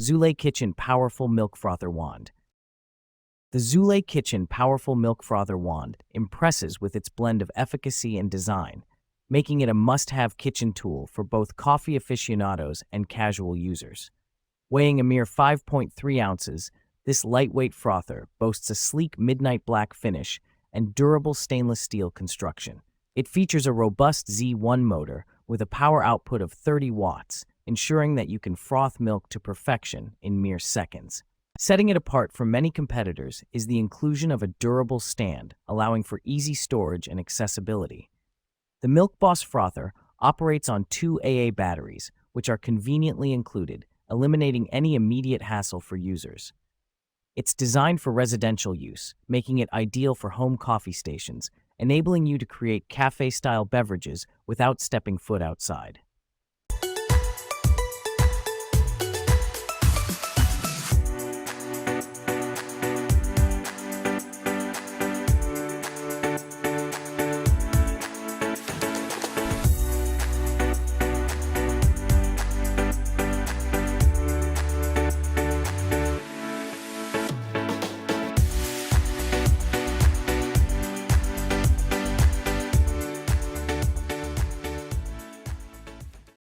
Zulay Kitchen Powerful Milk Frother Wand. The Zulay Kitchen Powerful Milk Frother Wand impresses with its blend of efficacy and design, making it a must-have kitchen tool for both coffee aficionados and casual users. Weighing a mere 5.3 ounces, this lightweight frother boasts a sleek midnight black finish and durable stainless steel construction. It features a robust Z1 motor with a power output of 30 watts, ensuring that you can froth milk to perfection in mere seconds. Setting it apart from many competitors is the inclusion of a durable stand, allowing for easy storage and accessibility. The Milk Boss Frother operates on 2 AA batteries, which are conveniently included, eliminating any immediate hassle for users. It's designed for residential use, making it ideal for home coffee stations, enabling you to create cafe-style beverages without stepping foot outside.